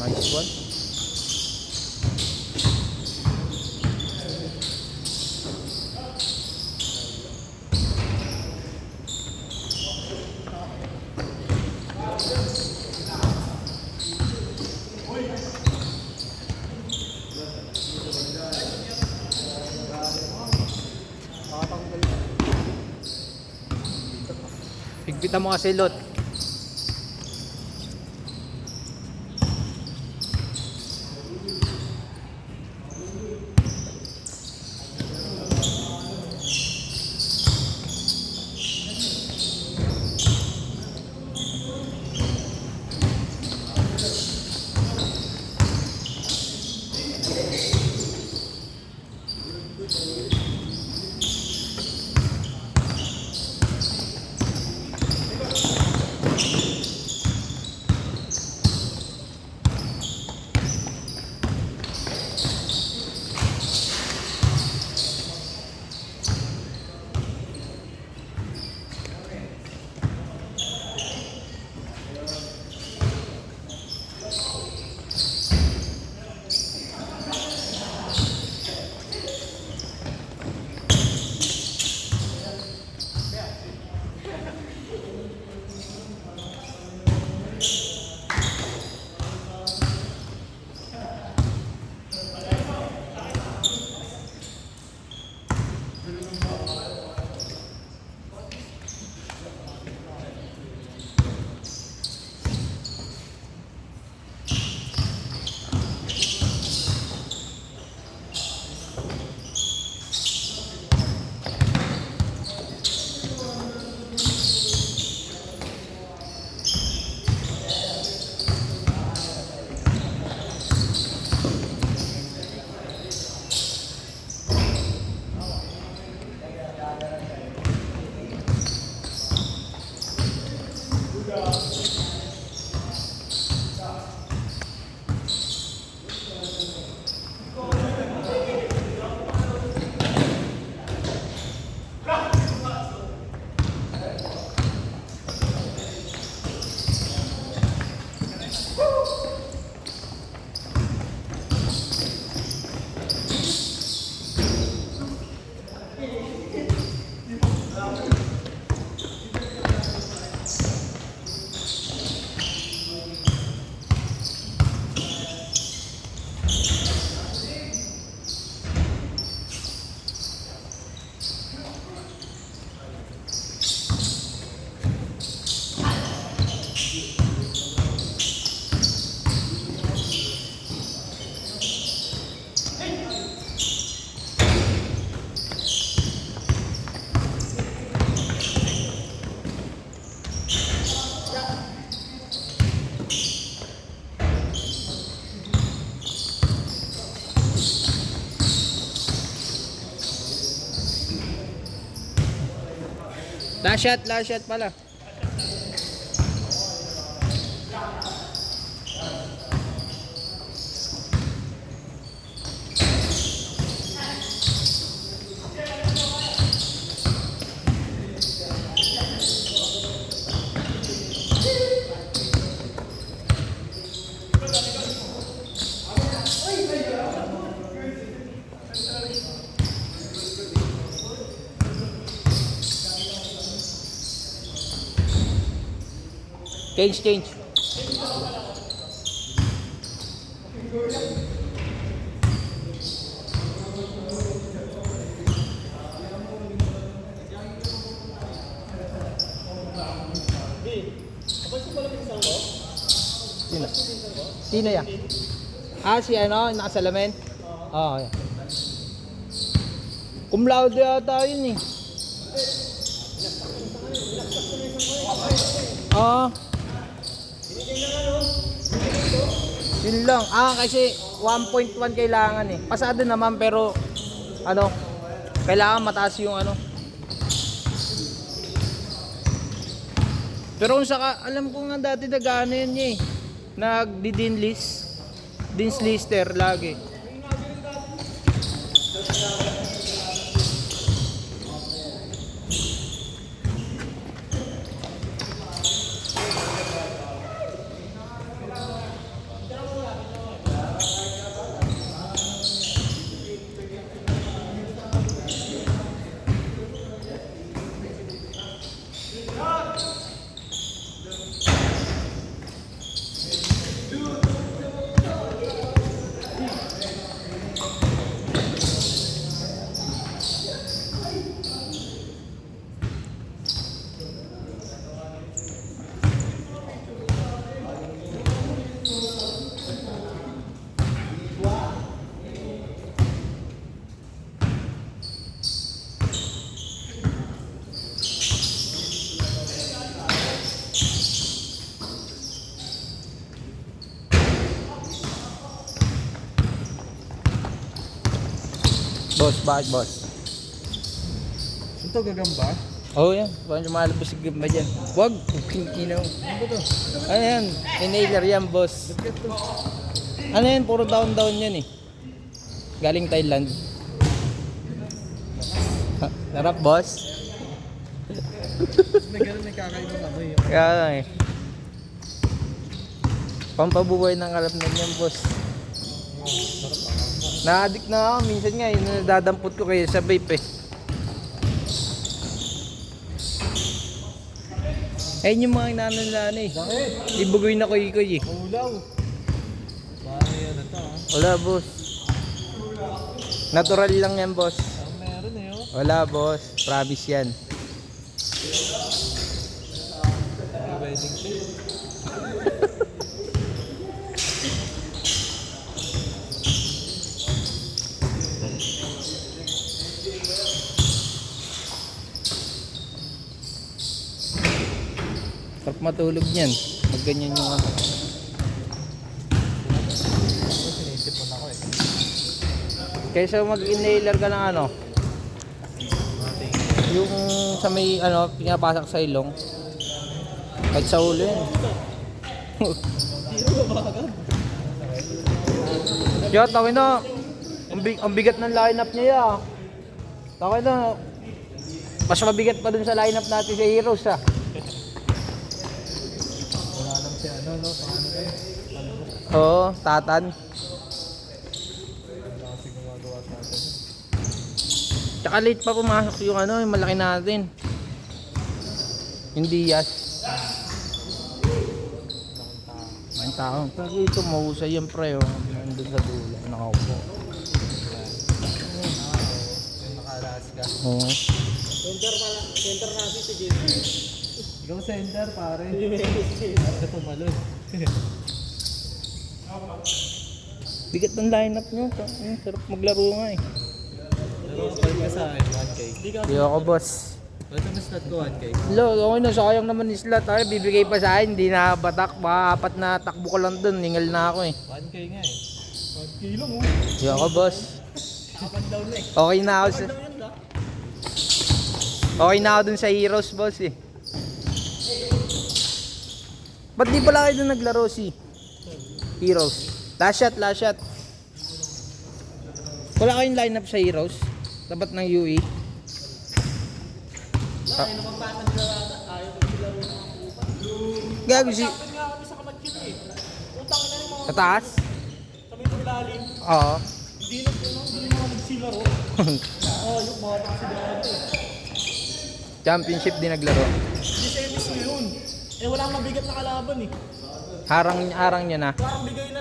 Nice one. Higpitan mo kasi lot. Last shot pala. Change. Sino yan? Si ano, nakasalamin? Oo, yan. Cum laude yata yun eh. Yun lang. Kasi 1.1 kailangan eh. Pasado naman pero ano, kailangan mataas yung ano. Pero kung saka, alam ko nga dati nag-ano yun niya eh. Nagdi-dinlist. Dinslister lagi. Boss, bakit boss? Ito gagamba? Oh yan, parang lumalabas si Gamba dyan. Wag, inaw. Ano ba to? Ano yan? Inhaler yan, boss. Ba't to? Ano yan? Puro down yan eh. Galing Thailand. Ha, sarap, boss. May ganun, may kakaibang amoy. Kaya lang eh. Pampabuhay ng kalamnan yan, boss. Na-addict na ako. Minsan nga, nadadampot ko kayo sa vape eh. Ayun yung mga inananlaan eh. Bakit? Ibugoy na koy-koy eh. Maulaw. Parang yan ito ha. Wala, boss. Natural lang yan, boss. Parang meron eh oh. Wala, boss. Promise yan. Wedding trip. Sarap matulog niyan. Pag ganyan yung ano. Sinisip mo na ako eh. Kaysa mag-inhaler ka ng ano, yung sa may ano, pinapasak sa ilong. Kahit sa ulo yan. Kaya tawin na. Ang bigat ng lineup niya ya. Tawin na. Mas mabigat pa dun sa lineup natin sa Heroes ah. Wala lang si ano no. Paano kayo? Oo, Tatan. Wala kasi gumagawa sa atin. Tsaka late pa pumasok yung ano, yung malaki natin. Yung Diaz. May tao. Pero ito mahusay yung pre, oh. Nandun sa dulo. Nakaupo. Yung nakalas ka. Oo. Center natin si Jimmy. Ikaw center pare. Ito tumalon. Bigat ng lineup nyo. Sarap maglaro nga eh. Pero kapal ka sa akin, 1K. Di ako boss. Ito mas slot ko 1K. Lo, okay na, sayang naman yung slot. Ay, bibigay pa sa akin, hindi na batak. Baka apat na takbo ko lang dun, ningal na ako eh. 1K nga eh. 1K lang oh. Di ako boss. Up and down na eh. Okay na ako sa... Okay na ako dun sa Heroes, boss eh. Ba't di pala kayo dun naglaro si Heroes? Last shot, last shot. Wala kayong lineup sa Heroes? Tapat ng UE? Gago si... Sa taas? Sa may ilalim, Oo. hindi na nagsilaro. Oh, yung mga nagsilaro eh. Championship din naglaro. Hindi semis mo yun. Eh wala kang mabigat na kalaban eh. Harang niya na. Parang bigay